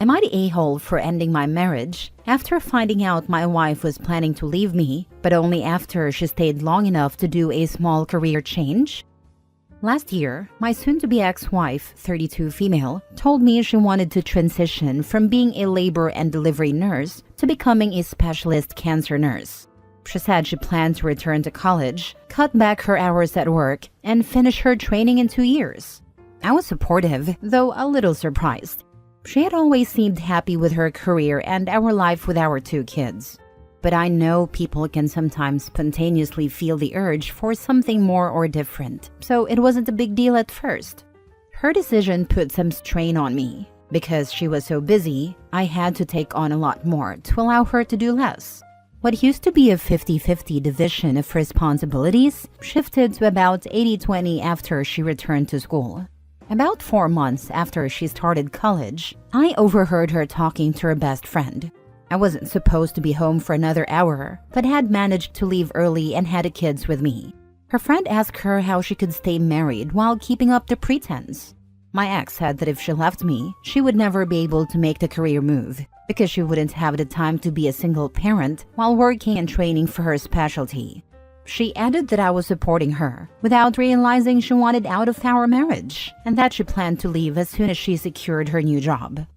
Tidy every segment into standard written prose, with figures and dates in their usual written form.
Am I the a-hole for ending my marriage after finding out my wife was planning to leave me, but only after she stayed long enough to do a small career change? Last year, my soon-to-be ex-wife, 32 female, told me she wanted to transition from being a labor and delivery nurse to becoming a specialist cancer nurse. She said she planned to return to college, cut back her hours at work, and finish her training in 2 years. I was supportive, though a little surprised. She had always seemed happy with her career and our life with our 2 kids. But I know people can sometimes spontaneously feel the urge for something more or different, so it wasn't a big deal at first. Her decision put some strain on me. Because she was so busy, I had to take on a lot more to allow her to do less. What used to be a 50-50 division of responsibilities shifted to about 80-20 after she returned to school. About 4 months after she started college, I overheard her talking to her best friend. I wasn't supposed to be home for another hour, but had managed to leave early and had the kids with me. Her friend asked her how she could stay married while keeping up the pretense. My ex said that if she left me, she would never be able to make the career move because she wouldn't have the time to be a single parent while working and training for her specialty. She added that I was supporting her without realizing she wanted out of our marriage and that she planned to leave as soon as she secured her new job.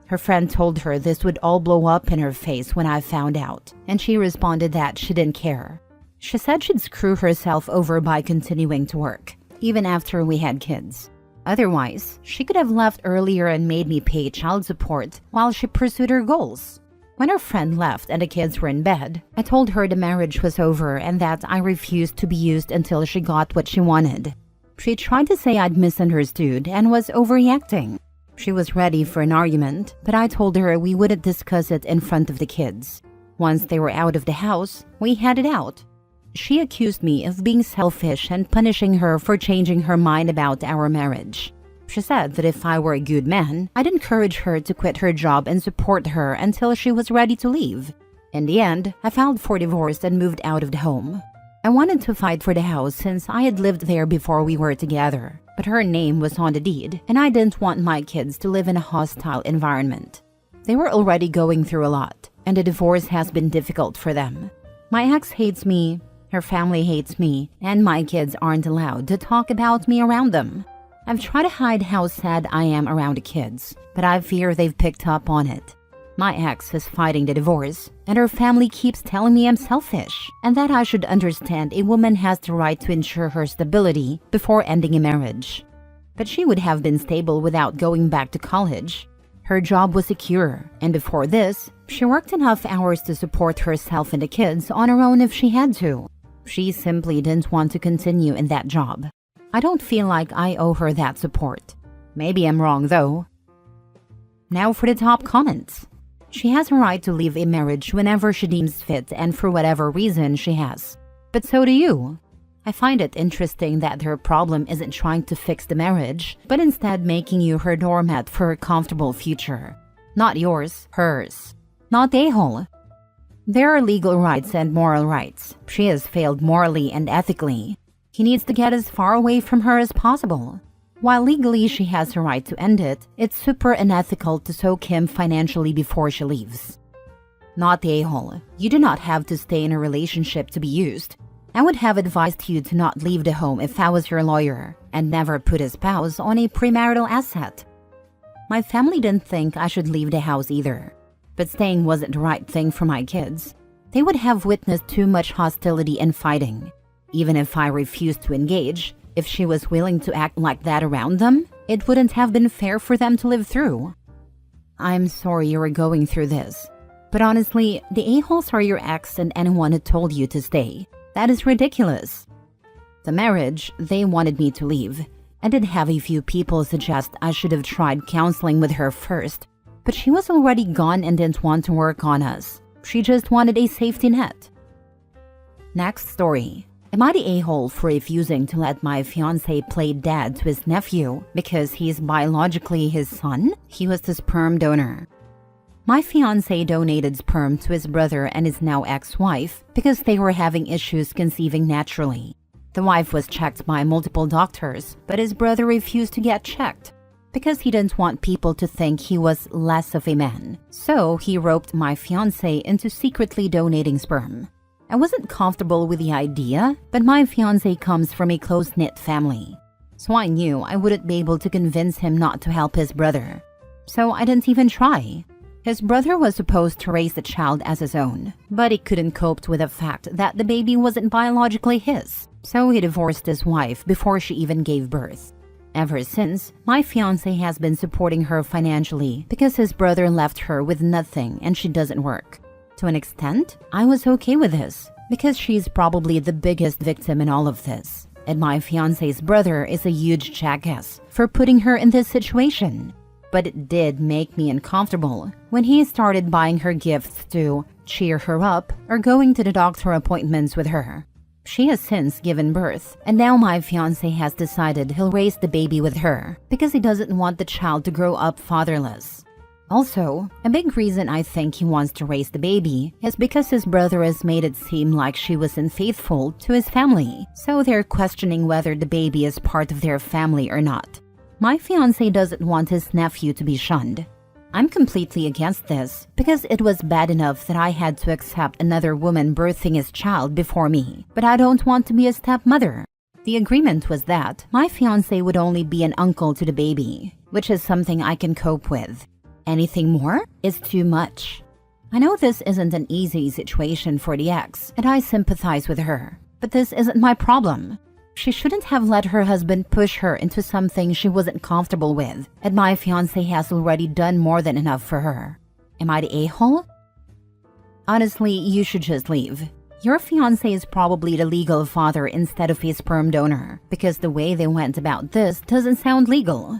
Her friend told her this would all blow up in her face when I found out, and she responded that she didn't care. She said she'd screw herself over by continuing to work, even after we had kids. Otherwise, she could have left earlier and made me pay child support while she pursued her goals. When her friend left and the kids were in bed, I told her the marriage was over and that I refused to be used until she got what she wanted. She tried to say I'd misunderstood and was overreacting. She was ready for an argument, but I told her we wouldn't discuss it in front of the kids. Once they were out of the house, we had it out. She accused me of being selfish and punishing her for changing her mind about our marriage. She said that if I were a good man, I'd encourage her to quit her job and support her until she was ready to leave. In the end, I filed for divorce and moved out of the home. I wanted to fight for the house since I had lived there before we were together, but her name was on the deed, and I didn't want my kids to live in a hostile environment. They were already going through a lot, and the divorce has been difficult for them. My ex hates me, her family hates me, and my kids aren't allowed to talk about me around them. I've tried to hide how sad I am around the kids, but I fear they've picked up on it. My ex is fighting the divorce, and her family keeps telling me I'm selfish, and that I should understand a woman has the right to ensure her stability before ending a marriage. But she would have been stable without going back to college. Her job was secure, and before this, she worked enough hours to support herself and the kids on her own if she had to. She simply didn't want to continue in that job. I don't feel like I owe her that support. Maybe I'm wrong though. Now for the top comments. She has a right to leave a marriage whenever she deems fit and for whatever reason she has. But so do you. I find it interesting that her problem isn't trying to fix the marriage, but instead making you her doormat for a comfortable future. Not yours, hers. Not a-hole. There are legal rights and moral rights. She has failed morally and ethically. He needs to get as far away from her as possible. While legally she has the right to end it, it's super unethical to soak him financially before she leaves. Not the a-hole. You do not have to stay in a relationship to be used. I would have advised you to not leave the home if I was your lawyer, and never put a spouse on a premarital asset. My family didn't think I should leave the house either. But staying wasn't the right thing for my kids. They would have witnessed too much hostility and fighting. Even if I refused to engage, if she was willing to act like that around them, it wouldn't have been fair for them to live through. I'm sorry you were going through this. But honestly, the a-holes are your ex and anyone who told you to stay. That is ridiculous. The marriage, they wanted me to leave. I did have a few people suggest I should have tried counseling with her first, but she was already gone and didn't want to work on us. She just wanted a safety net. Next story. Am I the a-hole for refusing to let my fiancé play dad to his nephew because he's biologically his son? He was the sperm donor. My fiancé donated sperm to his brother and his now ex-wife because they were having issues conceiving naturally. The wife was checked by multiple doctors, but his brother refused to get checked. because he didn't want people to think he was less of a man. So he roped my fiancé into secretly donating sperm. I wasn't comfortable with the idea, but my fiancé comes from a close-knit family. So I knew I wouldn't be able to convince him not to help his brother. So I didn't even try. His brother was supposed to raise the child as his own, but he couldn't cope with the fact that the baby wasn't biologically his. So he divorced his wife before she even gave birth. Ever since, my fiancé has been supporting her financially because his brother left her with nothing and she doesn't work. To an extent, I was okay with this because she's probably the biggest victim in all of this. And my fiancé's brother is a huge jackass for putting her in this situation. But it did make me uncomfortable when he started buying her gifts to cheer her up or going to the doctor appointments with her. She has since given birth, and now my fiancé has decided he'll raise the baby with her because he doesn't want the child to grow up fatherless. Also, a big reason I think he wants to raise the baby is because his brother has made it seem like she was unfaithful to his family, so they're questioning whether the baby is part of their family or not. My fiancé doesn't want his nephew to be shunned. I'm completely against this because it was bad enough that I had to accept another woman birthing his child before me, but I don't want to be a stepmother. The agreement was that my fiancé would only be an uncle to the baby, which is something I can cope with. Anything more is too much. I know this isn't an easy situation for the ex, and I sympathize with her, but this isn't my problem. She shouldn't have let her husband push her into something she wasn't comfortable with, and my fiancé has already done more than enough for her. Am I the a-hole? Honestly, you should just leave. Your fiancé is probably the legal father instead of a sperm donor, because the way they went about this doesn't sound legal.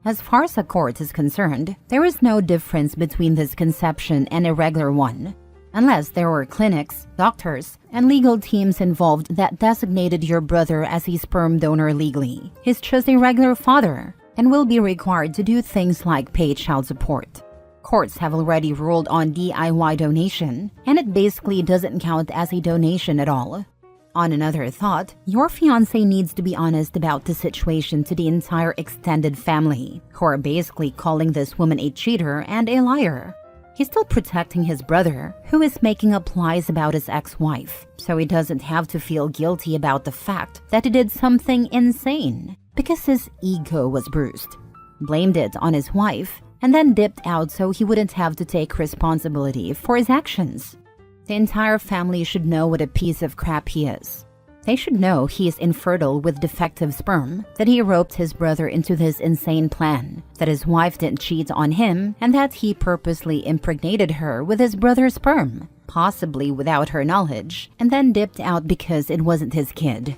As far as a court is concerned, there is no difference between this conception and a regular one. Unless there were clinics, doctors, and legal teams involved that designated your brother as a sperm donor legally. He's just a regular father and will be required to do things like pay child support. Courts have already ruled on DIY donation, and it basically doesn't count as a donation at all. On another thought, your fiancé needs to be honest about the situation to the entire extended family, who are basically calling this woman a cheater and a liar. He's still protecting his brother, who is making up lies about his ex-wife, so he doesn't have to feel guilty about the fact that he did something insane, because his ego was bruised. Blamed it on his wife, and then dipped out so he wouldn't have to take responsibility for his actions. The entire family should know what a piece of crap he is. They should know he is infertile with defective sperm, that he roped his brother into this insane plan, that his wife didn't cheat on him, and that he purposely impregnated her with his brother's sperm, possibly without her knowledge, and then dipped out because it wasn't his kid.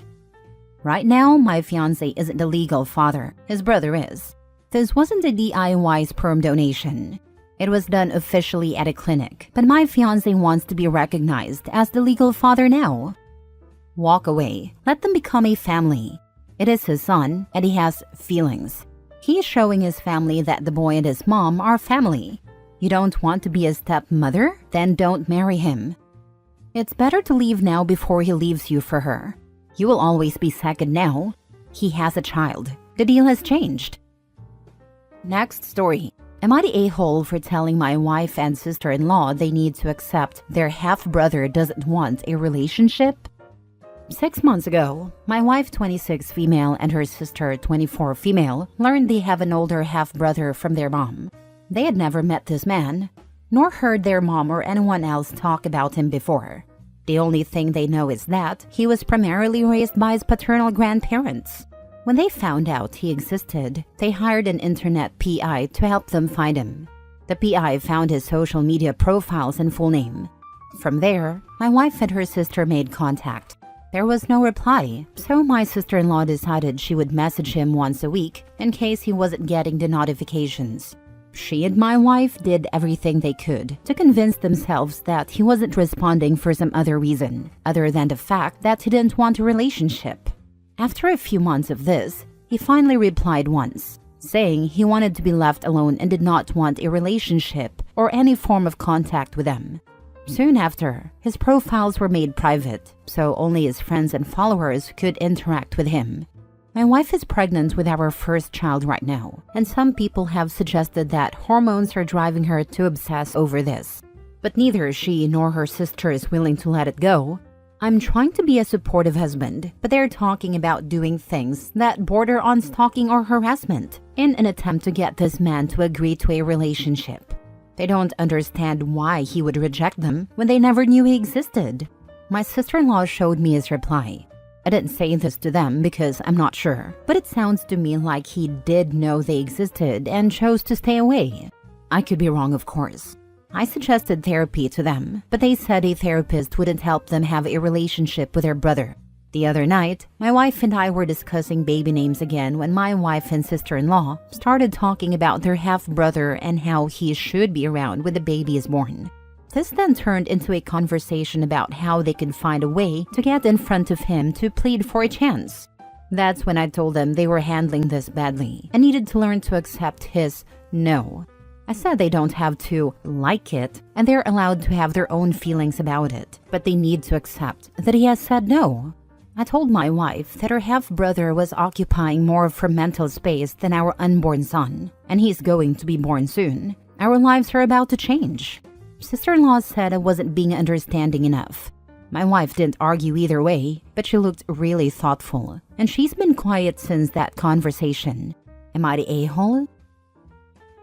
Right now, my fiancé isn't the legal father, his brother is. This wasn't a DIY sperm donation. It was done officially at a clinic, but my fiancé wants to be recognized as the legal father now. Walk away. Let them become a family. It is his son, and he has feelings. He is showing his family that the boy and his mom are family. You don't want to be a stepmother? Then don't marry him. It's better to leave now before he leaves you for her. You will always be second now. He has a child. The deal has changed. Next story. Am I the a-hole for telling my wife and sister-in-law they need to accept their half-brother doesn't want a relationship? 6 months ago, my wife, 26 female, and her sister, 24 female, learned they have an older half-brother from their mom. They had never met this man, nor heard their mom or anyone else talk about him before. The only thing they know is that he was primarily raised by his paternal grandparents. When they found out he existed, they hired an internet PI to help them find him. The PI found his social media profiles and full name. From there, my wife and her sister made contact. There was no reply, so my sister-in-law decided she would message him once a week in case he wasn't getting the notifications. She and my wife did everything they could to convince themselves that he wasn't responding for some other reason, other than the fact that he didn't want a relationship. After a few months of this, he finally replied once, saying he wanted to be left alone and did not want a relationship or any form of contact with them. Soon after, his profiles were made private, so only his friends and followers could interact with him. My wife is pregnant with our first child right now, and some people have suggested that hormones are driving her to obsess over this. But neither she nor her sister is willing to let it go. I'm trying to be a supportive husband, but they're talking about doing things that border on stalking or harassment in an attempt to get this man to agree to a relationship. They don't understand why he would reject them when they never knew he existed. My sister-in-law showed me his reply. I didn't say this to them because I'm not sure, but it sounds to me like he did know they existed and chose to stay away. I could be wrong, of course. I suggested therapy to them, but they said a therapist wouldn't help them have a relationship with their brother. The other night, my wife and I were discussing baby names again when my wife and sister-in-law started talking about their half-brother and how he should be around when the baby is born. This then turned into a conversation about how they could find a way to get in front of him to plead for a chance. That's when I told them they were handling this badly and needed to learn to accept his no. I said they don't have to like it and they're allowed to have their own feelings about it, but they need to accept that he has said no. I told my wife that her half-brother was occupying more of her mental space than our unborn son, and he's going to be born soon. Our lives are about to change. Sister-in-law said I wasn't being understanding enough. My wife didn't argue either way, but she looked really thoughtful, and she's been quiet since that conversation. Am I the a-hole?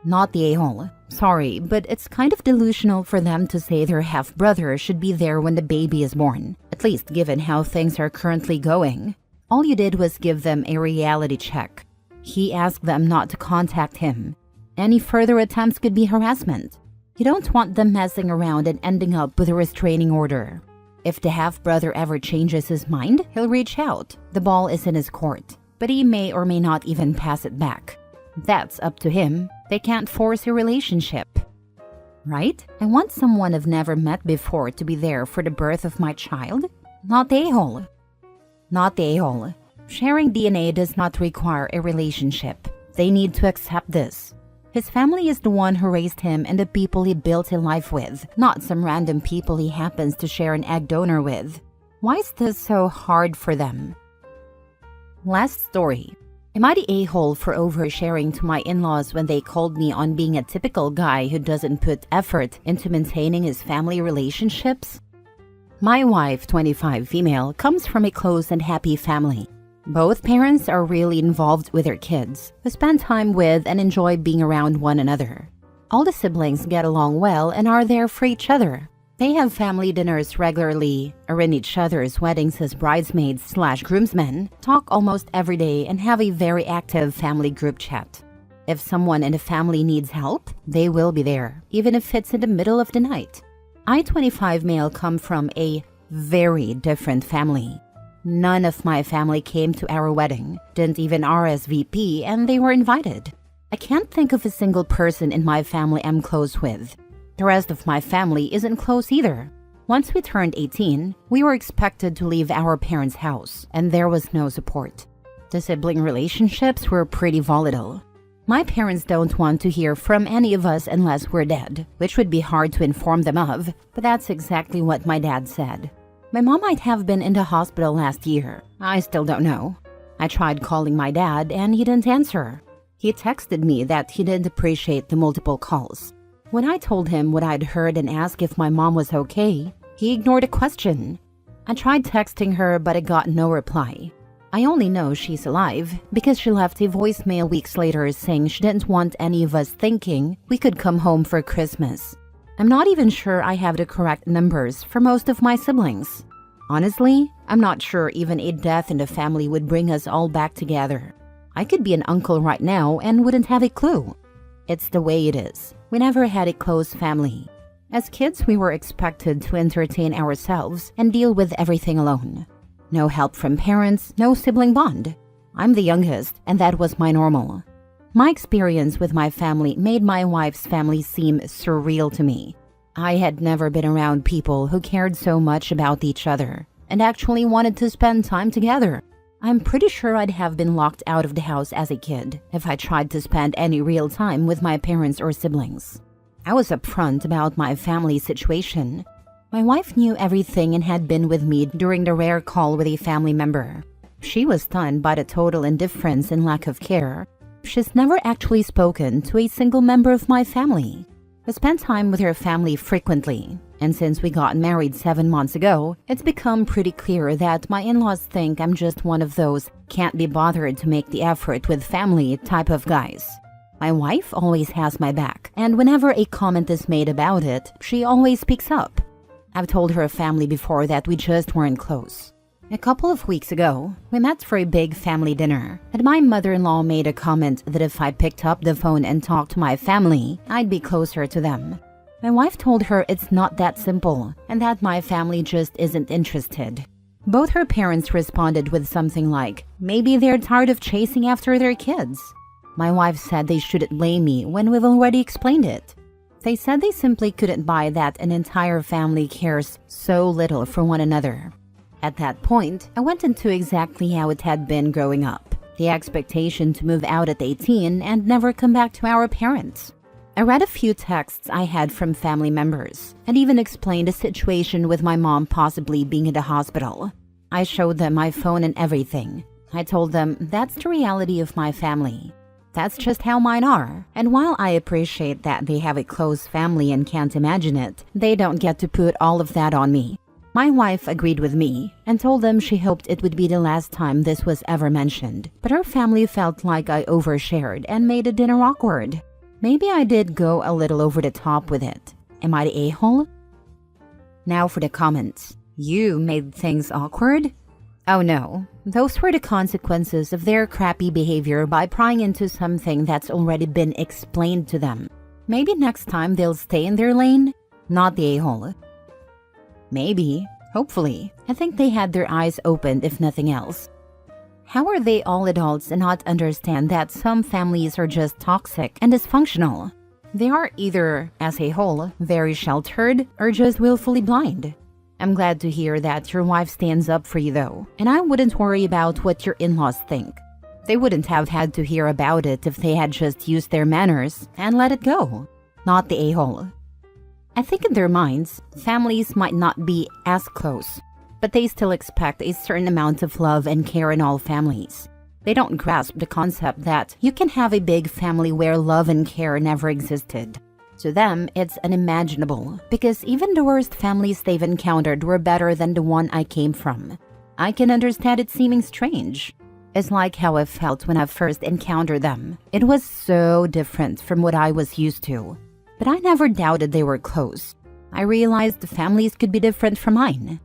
Not the a-hole. Sorry, but it's kind of delusional for them to say their half-brother should be there when the baby is born, at least given how things are currently going. All you did was give them a reality check. He asked them not to contact him. Any further attempts could be harassment. You don't want them messing around and ending up with a restraining order. If the half-brother ever changes his mind, he'll reach out. The ball is in his court, but he may or may not even pass it back. That's up to him. They can't force a relationship. Right? I want someone I've never met before to be there for the birth of my child. Not the a-hole. Not the a-hole. Sharing DNA does not require a relationship. They need to accept this. His family is the one who raised him and the people he built a life with, not some random people he happens to share an egg donor with. Why is this so hard for them? Last story. Am I the a-hole for oversharing to my in-laws when they called me on being a typical guy who doesn't put effort into maintaining his family relationships? My wife, 25 female, comes from a close and happy family. Both parents are really involved with their kids, who spend time with and enjoy being around one another. All the siblings get along well and are there for each other. They have family dinners regularly, are in each other's weddings as bridesmaids/groomsmen, talk almost every day, and have a very active family group chat. If someone in the family needs help, they will be there, even if it's in the middle of the night. I, 25 male, come from a very different family. None of my family came to our wedding, didn't even RSVP, and they were invited. I can't think of a single person in my family I'm close with. The rest of my family isn't close either. Once we turned 18, we were expected to leave our parents' house, and there was no support. The sibling relationships were pretty volatile. My parents don't want to hear from any of us unless we're dead, which would be hard to inform them of, but that's exactly what my dad said. My mom might have been in the hospital last year. I still don't know. I tried calling my dad and he didn't answer. He texted me that he didn't appreciate the multiple calls. When I told him what I'd heard and asked if my mom was okay, he ignored the question. I tried texting her but I got no reply. I only know she's alive because she left a voicemail weeks later saying she didn't want any of us thinking we could come home for Christmas. I'm not even sure I have the correct numbers for most of my siblings. Honestly, I'm not sure even a death in the family would bring us all back together. I could be an uncle right now and wouldn't have a clue. It's the way it is. We never had a close family. As kids, we were expected to entertain ourselves and deal with everything alone. No help from parents, no sibling bond. I'm the youngest, and that was my normal. My experience with my family made my wife's family seem surreal to me. I had never been around people who cared so much about each other and actually wanted to spend time together. I'm pretty sure I'd have been locked out of the house as a kid if I tried to spend any real time with my parents or siblings. I was upfront about my family situation. My wife knew everything and had been with me during the rare call with a family member. She was stunned by the total indifference and lack of care. She's never actually spoken to a single member of my family. I spend time with her family frequently, and since we got married 7 months ago, it's become pretty clear that my in-laws think I'm just one of those can't be bothered to make the effort with family type of guys. My wife always has my back, and whenever a comment is made about it, she always speaks up. I've told her family before that we just weren't close. A couple of weeks ago, we met for a big family dinner, and my mother-in-law made a comment that if I picked up the phone and talked to my family, I'd be closer to them. My wife told her it's not that simple, and that my family just isn't interested. Both her parents responded with something like, maybe they're tired of chasing after their kids. My wife said they shouldn't blame me when we've already explained it. They said they simply couldn't buy that an entire family cares so little for one another. At that point, I went into exactly how it had been growing up. The expectation to move out at 18 and never come back to our parents. I read a few texts I had from family members and even explained a situation with my mom possibly being in the hospital. I showed them my phone and everything. I told them that's the reality of my family. That's just how mine are. And while I appreciate that they have a close family and can't imagine it, they don't get to put all of that on me. My wife agreed with me and told them she hoped it would be the last time this was ever mentioned. But her family felt like I overshared and made the dinner awkward. Maybe I did go a little over the top with it. Am I the a-hole? Now for the comments. You made things awkward? Oh no, those were the consequences of their crappy behavior by prying into something that's already been explained to them. Maybe next time they'll stay in their lane? Not the a-hole. Maybe, hopefully. I think they had their eyes opened if nothing else. How are they all adults and not understand that some families are just toxic and dysfunctional? They are either, as a whole, very sheltered or just willfully blind. I'm glad to hear that your wife stands up for you though, and I wouldn't worry about what your in-laws think. They wouldn't have had to hear about it if they had just used their manners and let it go. Not the a-hole. I think in their minds, families might not be as close, but they still expect a certain amount of love and care in all families. They don't grasp the concept that you can have a big family where love and care never existed. To them, it's unimaginable, because even the worst families they've encountered were better than the one I came from. I can understand it seeming strange. It's like how I felt when I first encountered them. It was so different from what I was used to. But I never doubted they were close. I realized the families could be different from mine.